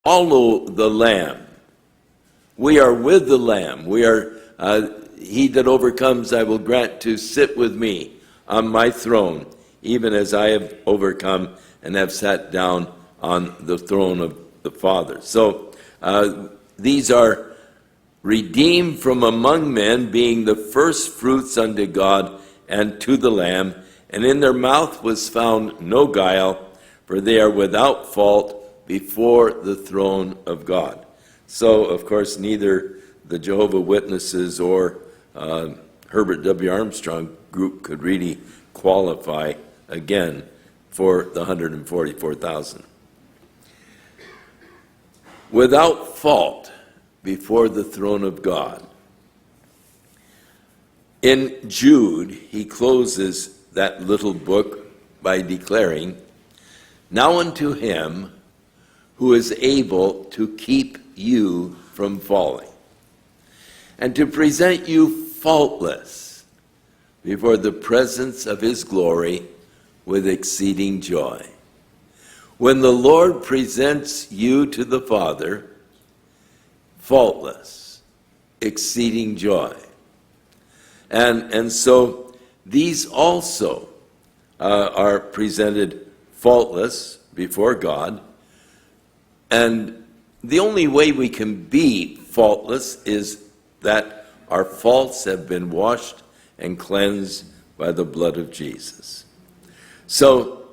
follow the Lamb. We are with the Lamb. We are, he that overcomes I will grant to sit with me on my throne, even as I have overcome and have sat down on the throne of the Father. So these are redeemed from among men, being the first fruits unto God and to the Lamb, and in their mouth was found no guile, for they are without fault before the throne of God. So, of course, neither the Jehovah's Witnesses or Herbert W. Armstrong group could really qualify again for the 144,000. Without fault before the throne of God. In Jude, he closes that little book by declaring, "Now unto him who is able to keep you from falling, and to present you faultless before the presence of his glory with exceeding joy." When the Lord presents you to the Father, faultless, exceeding joy. And so these also are presented faultless before God. And the only way we can be faultless is that our faults have been washed and cleansed by the blood of Jesus. So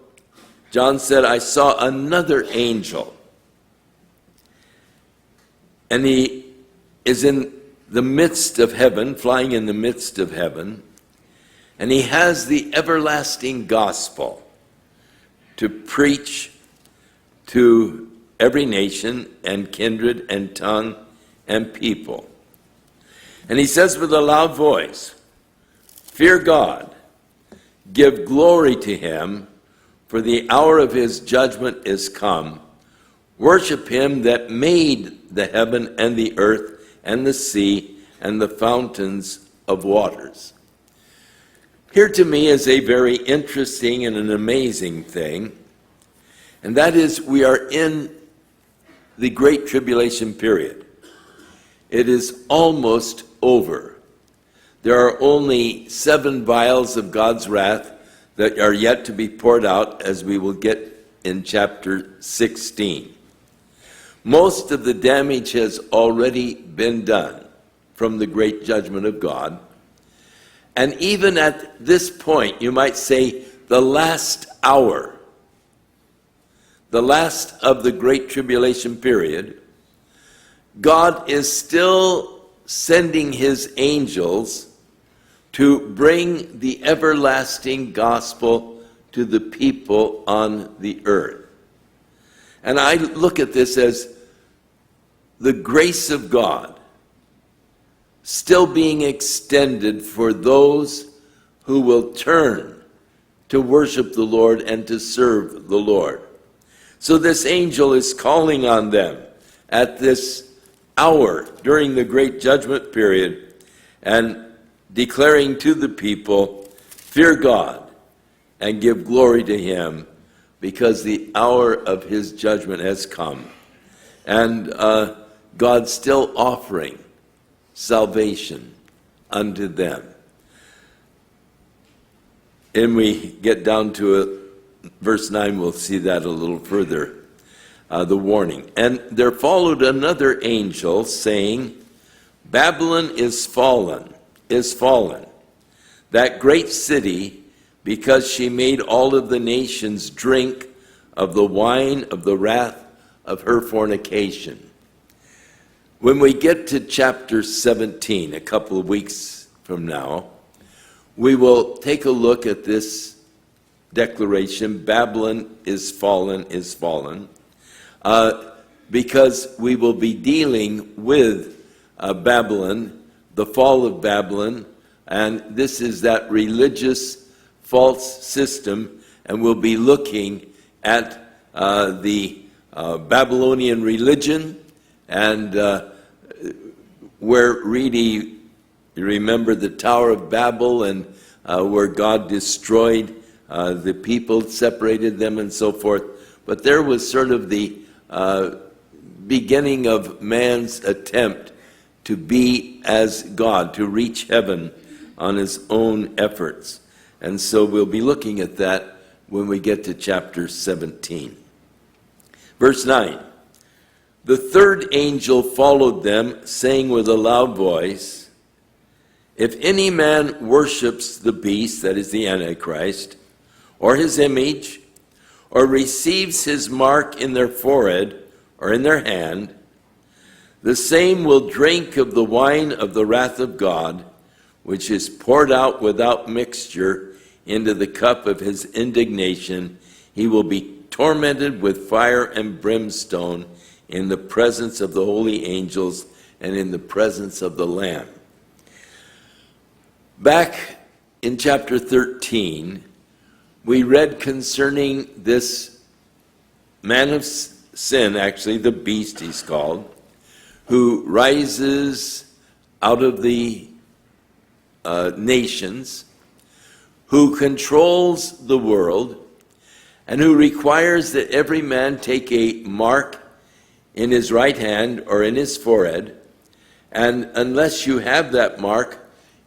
John said, "I saw another angel," and he is in the midst of heaven, flying in the midst of heaven, and he has the everlasting gospel to preach to every nation and kindred and tongue and people. And he says with a loud voice, "Fear God, give glory to him, for the hour of his judgment is come. Worship him that made the heaven and the earth and the sea and the fountains of waters." Here to me is a very interesting and an amazing thing, and that is we are in the Great Tribulation period. It is almost over. There are only 7 vials of God's wrath that are yet to be poured out, as we will get in chapter 16. Most of the damage has already been done from the great judgment of God. And even at this point, you might say the last hour, the last of the Great Tribulation period, God is still sending his angels to bring the everlasting gospel to the people on the earth. And I look at this as the grace of God still being extended for those who will turn to worship the Lord and to serve the Lord. So this angel is calling on them at this hour during the great judgment period and declaring to the people, "Fear God and give glory to him, because the hour of his judgment has come." And God's still offering salvation unto them. And we get down to verse 9, we'll see that a little further, the warning. "And there followed another angel, saying, Babylon is fallen, that great city, because she made all of the nations drink of the wine of the wrath of her fornication." When we get to chapter 17, a couple of weeks from now, we will take a look at this declaration, Babylon is fallen, because we will be dealing with Babylon, the fall of Babylon, and this is that religious false system, and we'll be looking at the Babylonian religion, and where really, you remember the Tower of Babel, and where God destroyed the people, separated them, and so forth. But there was sort of the beginning of man's attempt to be as God, to reach heaven on his own efforts. And so we'll be looking at that when we get to chapter 17. Verse 9, the third angel followed them, saying with a loud voice, if any man worships the beast, that is the Antichrist, or his image, or receives his mark in their forehead or in their hand, the same will drink of the wine of the wrath of God, which is poured out without mixture into the cup of his indignation. He will be tormented with fire and brimstone in the presence of the holy angels and in the presence of the Lamb. Back in chapter 13, we read concerning this man of sin, actually the beast he's called, who rises out of the nations, who controls the world, and who requires that every man take a mark in his right hand or in his forehead, and unless you have that mark,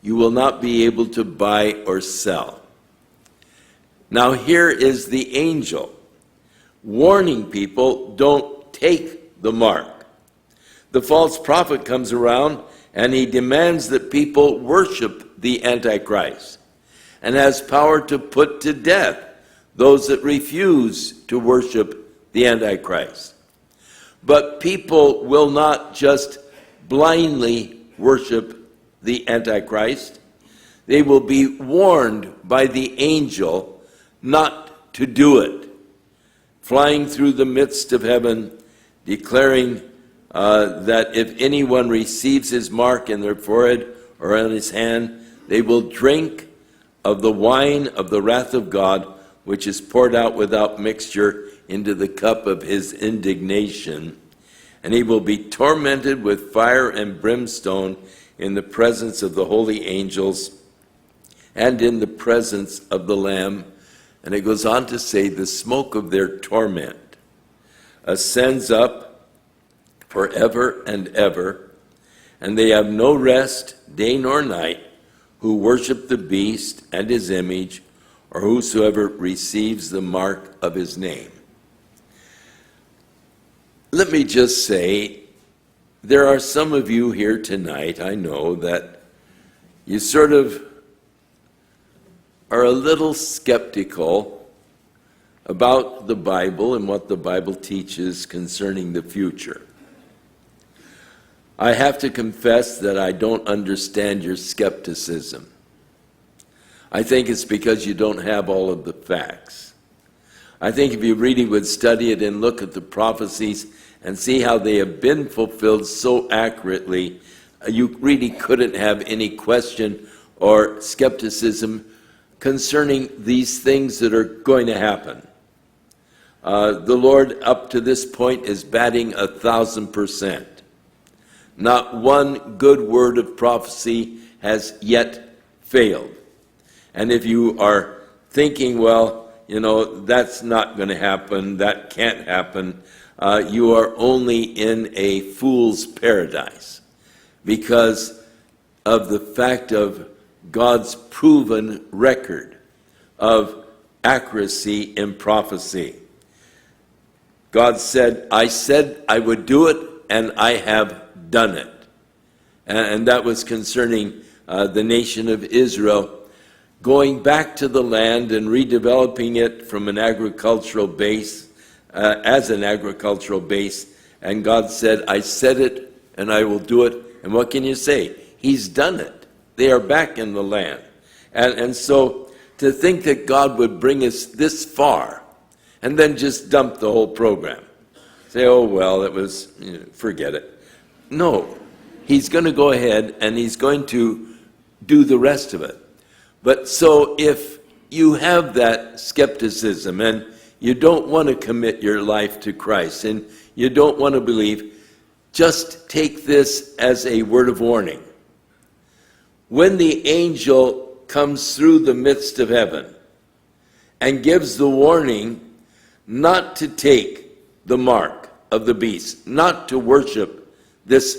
you will not be able to buy or sell. Now here is the angel warning people, don't take the mark. The false prophet comes around and he demands that people worship the Antichrist and has power to put to death those that refuse to worship the Antichrist. But people will not just blindly worship the Antichrist. They will be warned by the angel not to do it, flying through the midst of heaven, declaring that if anyone receives his mark in their forehead or on his hand, they will drink of the wine of the wrath of God, which is poured out without mixture into the cup of his indignation. And he will be tormented with fire and brimstone in the presence of the holy angels and in the presence of the Lamb. And it goes on to say, the smoke of their torment ascends up forever and ever, and they have no rest day nor night who worship the beast and his image, or whosoever receives the mark of his name. Let me just say, there are some of you here tonight, I know, that you sort of are a little skeptical about the Bible and what the Bible teaches concerning the future. I have to confess that I don't understand your skepticism. I think it's because you don't have all of the facts. I think if you really would study it and look at the prophecies and see how they have been fulfilled so accurately, you really couldn't have any question or skepticism concerning these things that are going to happen. The Lord, up to this point, is batting 1,000%. Not one good word of prophecy has yet failed. And if you are thinking, well, you know, that's not going to happen, that can't happen, you are only in a fool's paradise because of the fact of God's proven record of accuracy in prophecy. God said I would do it, and I have done it. And that was concerning the nation of Israel, going back to the land and redeveloping it from an agricultural base, as an agricultural base. And God said, I said it, and I will do it. And what can you say? He's done it. They are back in the land. And so to think that God would bring us this far and then just dump the whole program. Say, oh, well, it was, forget it. No, he's going to go ahead and he's going to do the rest of it. But so if you have that skepticism and you don't want to commit your life to Christ and you don't want to believe, just take this as a word of warning. When the angel comes through the midst of heaven and gives the warning not to take the mark of the beast, not to worship this